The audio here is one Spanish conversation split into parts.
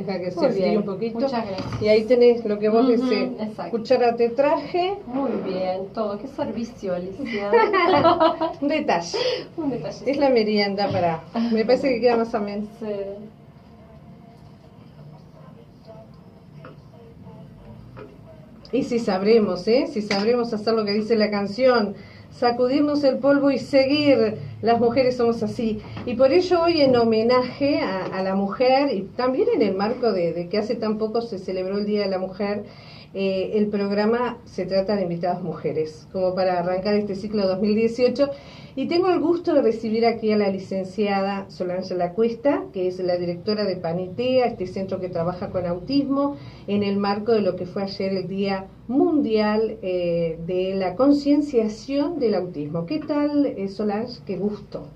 Deja que se Muy enfríe bien, un poquito. muchas gracias. Y ahí tenés lo que vos desees. Exacto. Cuchara te traje. Muy bien, todo. Qué servicio, Alicia. Un detalle. Un detalle. Es la merienda para... Me parece que queda más ameno. Sí. Y si sabremos, si sabremos hacer lo que dice la canción, sacudirnos el polvo y seguir, las mujeres somos así. Y por ello hoy, en homenaje a la mujer, y también en el marco de que hace tan poco se celebró el Día de la Mujer, el programa se trata de invitadas mujeres, como para arrancar este ciclo 2018. Y tengo el gusto de recibir aquí a la licenciada Solange Lacuesta, que es la directora de Panitea, este centro que trabaja con autismo, en el marco de lo que fue ayer el Día Mundial de la Concienciación del Autismo. ¿Qué tal, Solange? Qué gusto.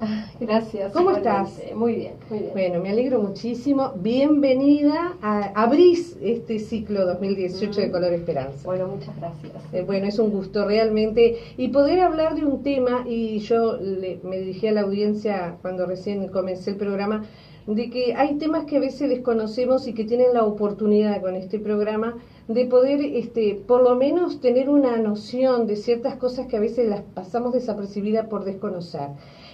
Gracias. ¿Cómo igualmente. estás? Muy bien, muy bien. Bueno, me alegro muchísimo. Bienvenida a abrís este ciclo 2018 de Color Esperanza. Bueno, muchas gracias. Bueno, es un gusto realmente. Y poder hablar de un tema, y yo me dirigí a la audiencia cuando recién comencé el programa, de que hay temas que a veces desconocemos y que tienen la oportunidad con este programa de poder, por lo menos tener una noción de ciertas cosas que a veces las pasamos desapercibidas por desconocer.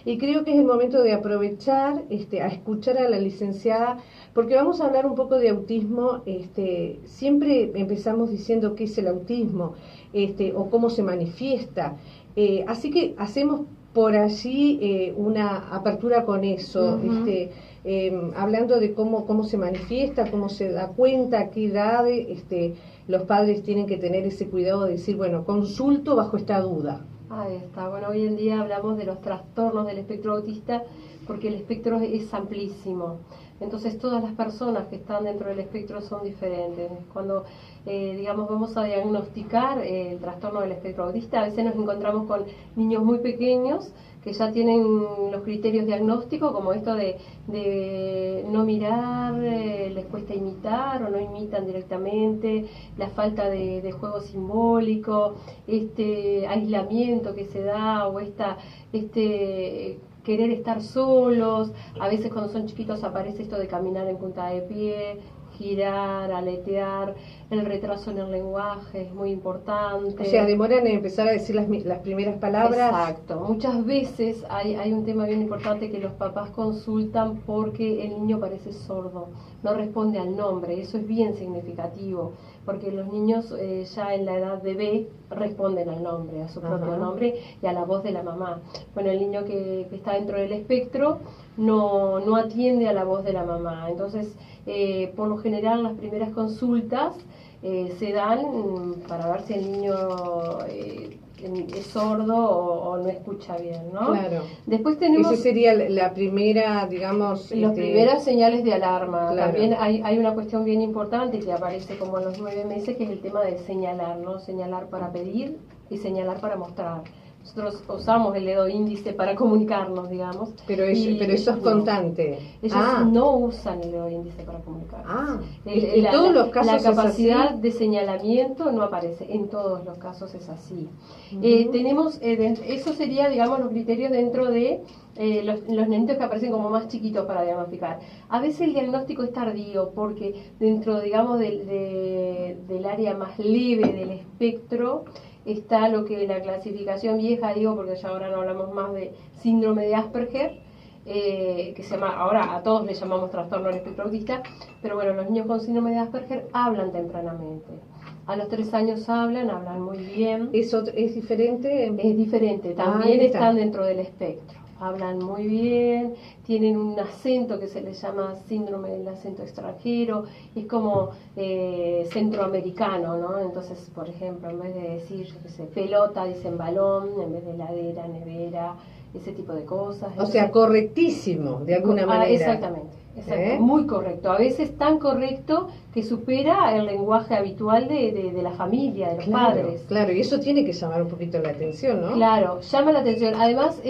Y creo que es el momento de aprovechar a escuchar a la licenciada, porque vamos a hablar un poco de autismo. Siempre empezamos diciendo qué es el autismo, o cómo se manifiesta. Así que hacemos por allí una apertura con eso, hablando de cómo se manifiesta, cómo se da cuenta, a qué edad los padres tienen que tener ese cuidado de decir, bueno, consulto bajo esta duda. Ahí está. Bueno, hoy en día hablamos de los trastornos del espectro autista porque el espectro es amplísimo. Entonces todas las personas que están dentro del espectro son diferentes. Cuando, vamos a diagnosticar el trastorno del espectro autista, a veces nos encontramos con niños muy pequeños que ya tienen los criterios diagnósticos, como esto de no mirar, les cuesta imitar o no imitan directamente, la falta de juego simbólico, aislamiento que se da, o querer estar solos. A veces cuando son chiquitos aparece esto de caminar en punta de pie, girar, aletear, el retraso en el lenguaje es muy importante. O sea, demoran en empezar a decir las primeras palabras. Exacto. Muchas veces hay un tema bien importante que los papás consultan porque el niño parece sordo, no responde al nombre. Eso es bien significativo, porque los niños ya en la edad de B responden al nombre, a su propio nombre y a la voz de la mamá. Bueno, el niño que está dentro del espectro no atiende a la voz de la mamá. Entonces, por lo general, las primeras consultas se dan para ver si el niño es sordo o no escucha bien, ¿no? Claro. Después tenemos... Esa sería la primera, digamos... Las primeras señales de alarma. Claro. También hay una cuestión bien importante que aparece como a los 9 meses, que es el tema de señalar, ¿no? Señalar para pedir y señalar para mostrar. Nosotros usamos el dedo índice para comunicarnos, digamos. Pero eso es constante. Ellos no usan el dedo índice para comunicarnos. En todos los casos la capacidad es así. De señalamiento no aparece. En todos los casos es así. Tenemos, eso sería, digamos, los criterios dentro de los nenitos que aparecen como más chiquitos para diagnosticar. A veces el diagnóstico es tardío porque dentro, digamos, del área más leve del espectro está lo que la clasificación vieja, digo, porque ya ahora no hablamos más de síndrome de Asperger, que se llama, ahora a todos le llamamos trastorno del espectro autista, pero bueno, los niños con síndrome de Asperger hablan tempranamente. A los 3 años hablan muy bien. ¿Eso es diferente? Es diferente, también están dentro del espectro. Hablan muy bien, tienen un acento que se les llama síndrome del acento extranjero, es como centroamericano, ¿no? Entonces, por ejemplo, en vez de decir, yo qué sé, pelota, dicen balón, en vez de heladera, nevera, ese tipo de cosas. O sea, correctísimo, de alguna manera. Exactamente. Muy correcto, a veces tan correcto que supera el lenguaje habitual de la familia, de los padres. Claro, y eso tiene que llamar un poquito la atención, ¿no? Claro, llama la atención. Además,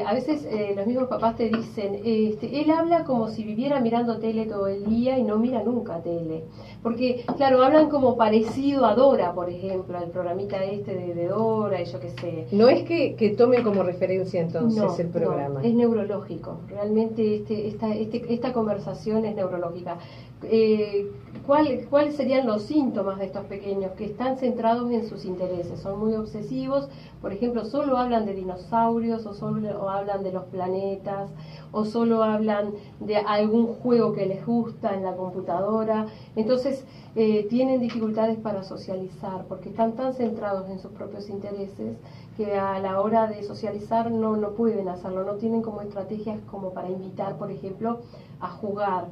a veces los mismos papás te dicen, él habla como si viviera mirando tele todo el día y no mira nunca tele. Porque, claro, hablan como parecido a Dora, por ejemplo, al programita de Dora y yo qué sé. No es que tomen como referencia entonces el programa. No, es neurológico. Realmente esta conversación conversaciones neurológicas. ¿Cuáles serían los síntomas de estos pequeños? Que están centrados en sus intereses, son muy obsesivos, por ejemplo, solo hablan de dinosaurios o hablan de los planetas o solo hablan de algún juego que les gusta en la computadora. Entonces tienen dificultades para socializar porque están tan centrados en sus propios intereses que a la hora de socializar no pueden hacerlo, no tienen como estrategias como para invitar, por ejemplo, a jugar.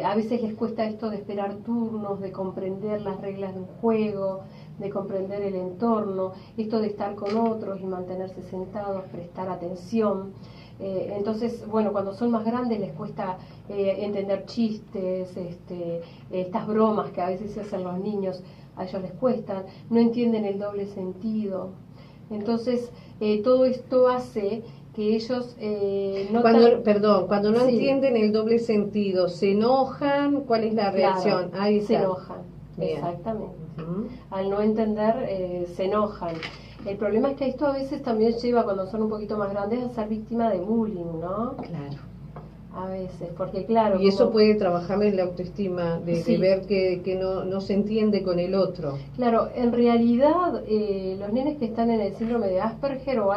A veces les cuesta esto de esperar turnos, de comprender las reglas de un juego, de comprender el entorno, esto de estar con otros y mantenerse sentados, prestar atención. Entonces, bueno, cuando son más grandes les cuesta entender chistes, estas bromas que a veces se hacen los niños, a ellos les cuestan, no entienden el doble sentido. Entonces, todo esto hace que ellos cuando no entienden el doble sentido, se enojan, ¿cuál es la reacción? Claro, ahí se está. enojan, Bien. exactamente. Uh-huh. Al no entender, se enojan. El problema es que esto a veces también lleva, cuando son un poquito más grandes, a ser víctima de bullying, ¿no? Claro. A veces, porque claro... Y eso puede trabajar en la autoestima, de ver que no se entiende con el otro. Claro, en realidad los nenes que están en el síndrome de Asperger o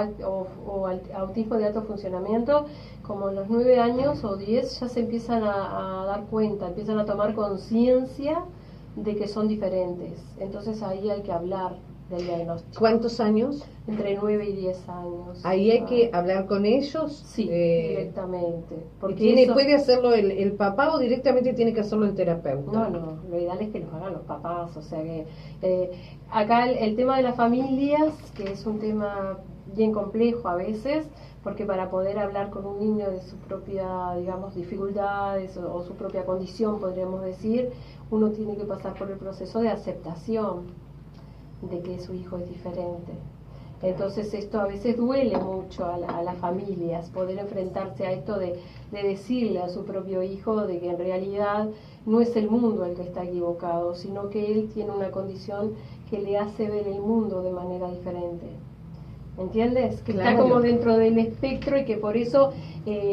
autismo de alto funcionamiento, como a los 9 años o 10 ya se empiezan a dar cuenta, empiezan a tomar conciencia de que son diferentes. Entonces ahí hay que hablar del diagnóstico. ¿Cuántos años? Entre 9 y 10 años. Ahí hay que hablar con ellos. Sí, directamente. Porque ¿puede hacerlo el papá o directamente tiene que hacerlo el terapeuta? No, lo ideal es que los hagan los papás. O sea que acá el tema de las familias, que es un tema bien complejo a veces, porque para poder hablar con un niño de su propia, digamos, dificultades o su propia condición, podríamos decir, uno tiene que pasar por el proceso de aceptación de que su hijo es diferente. Entonces esto a veces duele mucho a las familias, poder enfrentarse a esto de decirle a su propio hijo de que en realidad no es el mundo el que está equivocado, sino que él tiene una condición que le hace ver el mundo de manera diferente. ¿Entiendes? Que claro. Está como dentro del espectro y que por eso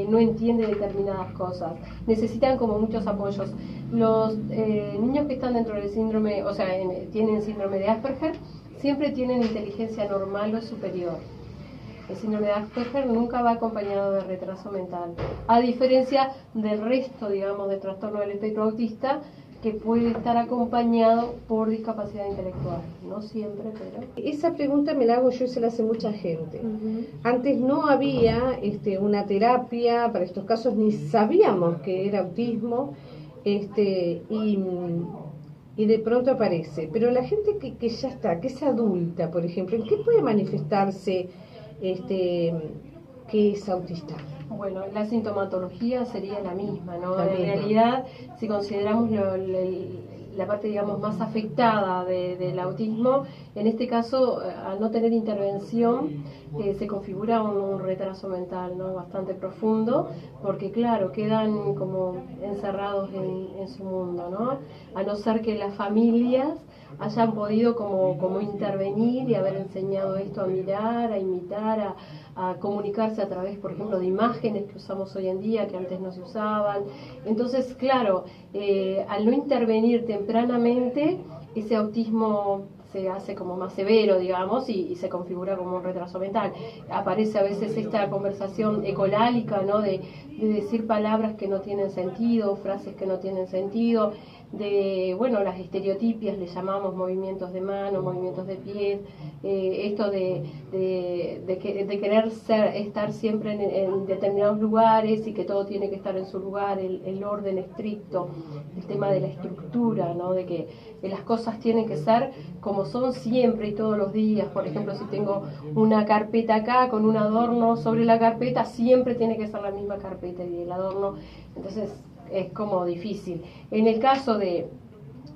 no entiende determinadas cosas. Necesitan como muchos apoyos. Los niños que están dentro del síndrome, o sea, tienen síndrome de Asperger, siempre tienen inteligencia normal o superior. El síndrome de Asperger nunca va acompañado de retraso mental, a diferencia del resto, digamos, del trastorno del espectro autista, que puede estar acompañado por discapacidad intelectual. No siempre, pero... Esa pregunta me la hago yo y se la hace mucha gente. Uh-huh. Antes no había una terapia para estos casos, ni sabíamos que era autismo, y de pronto aparece. Pero la gente que ya está, que es adulta, por ejemplo, ¿en qué puede manifestarse que es autista? Bueno, la sintomatología sería la misma, ¿no? La en misma. realidad, si consideramos la parte, digamos, más afectada del autismo, en este caso, al no tener intervención, se configura un retraso mental, ¿no? Bastante profundo, porque claro, quedan como encerrados en su mundo, ¿no? A no ser que las familias hayan podido como intervenir y haber enseñado esto a mirar, a imitar, a comunicarse a través, por ejemplo, de imágenes que usamos hoy en día, que antes no se usaban. Entonces, claro, al no intervenir tempranamente, ese autismo se hace como más severo, digamos, y se configura como un retraso mental. Aparece a veces esta conversación ecolálica, ¿no? De decir palabras que no tienen sentido, frases que no tienen sentido, de, bueno, las estereotipias, le llamamos movimientos de mano, movimientos de pies, esto de querer estar siempre en determinados lugares y que todo tiene que estar en su lugar, el orden estricto, el tema de la estructura, ¿no? De que las cosas tienen que ser como son siempre y todos los días. Por ejemplo, si tengo una carpeta acá con un adorno sobre la carpeta, siempre tiene que ser la misma carpeta y el adorno, entonces es como difícil. En el caso de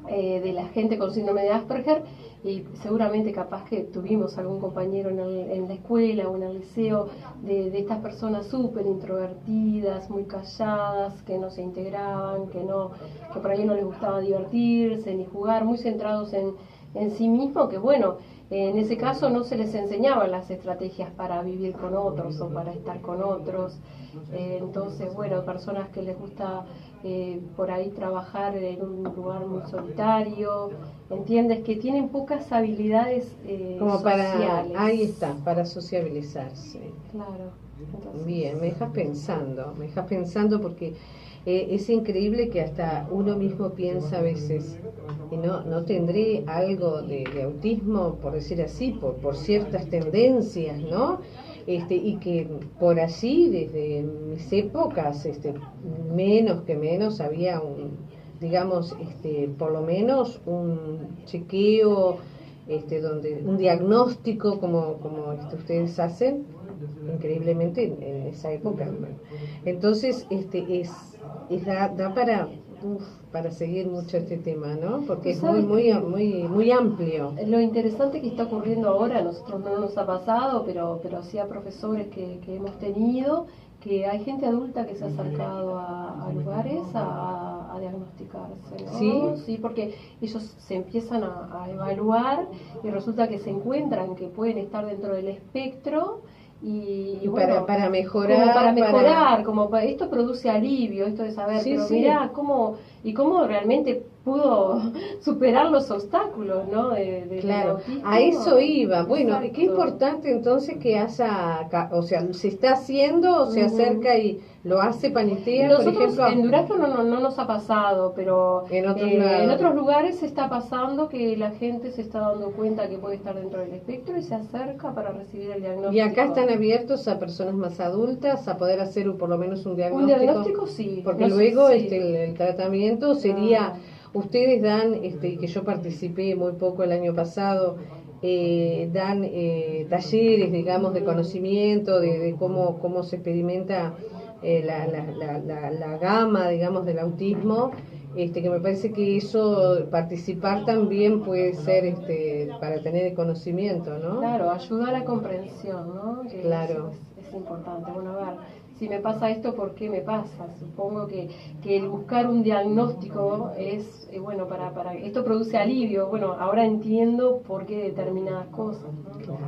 la gente con síndrome de Asperger, y seguramente capaz que tuvimos algún compañero en la escuela o en el liceo de estas personas súper introvertidas, muy calladas, que no se integraban, que por ahí no les gustaba divertirse ni jugar, muy centrados en en sí mismo, que bueno, en ese caso no se les enseñaban las estrategias para vivir con otros o para estar con otros. Entonces, bueno, personas que les gusta por ahí trabajar en un lugar muy solitario, ¿entiendes? Que tienen pocas habilidades como sociales. ahí está, para sociabilizarse. Claro. Entonces, Bien, me dejas pensando porque es increíble que hasta uno mismo piensa a veces, y no tendré algo de autismo, por decir así, por ciertas tendencias, ¿no? Y que por allí, desde mis épocas, menos que menos, había digamos, por lo menos un chequeo, donde un diagnóstico como ustedes hacen, increíblemente en esa época. Entonces, da para seguir mucho este tema, ¿no? Porque es muy amplio. lo interesante que está ocurriendo ahora, a nosotros no nos ha pasado, pero sí a profesores que hemos tenido, que hay gente adulta que se ha acercado a lugares a diagnosticarse, ¿no? ¿Sí? Sí, porque ellos se empiezan a evaluar y resulta que se encuentran que pueden estar dentro del espectro. Y bueno, para mejorar, esto produce alivio, esto de saber, sí, pero sí. mirá cómo realmente pudo superar los obstáculos, ¿no? Claro, del autismo. a eso iba. Bueno, Exacto. qué importante entonces que haya, o sea, se está haciendo, se acerca y lo hace, panitea, Nosotros, por ejemplo. en Durazno no nos ha pasado, pero En en otros lugares se está pasando que la gente se está dando cuenta que puede estar dentro del espectro y se acerca para recibir el diagnóstico. Y acá están abiertos a personas más adultas a poder hacer por lo menos un diagnóstico. Un diagnóstico sí. Porque no luego sí. El tratamiento sería, ustedes dan, que yo participé muy poco el año pasado, dan talleres, digamos, de conocimiento, de cómo se experimenta la gama, digamos, del autismo, que me parece que eso, participar también puede ser para tener el conocimiento, ¿no? Claro, ayuda a la comprensión, ¿no? Que claro. Es importante. Bueno, a ver, si me pasa esto, ¿por qué me pasa? Supongo que el buscar un diagnóstico es, bueno, para esto produce alivio. Bueno, ahora entiendo por qué determinadas cosas, ¿no? Claro.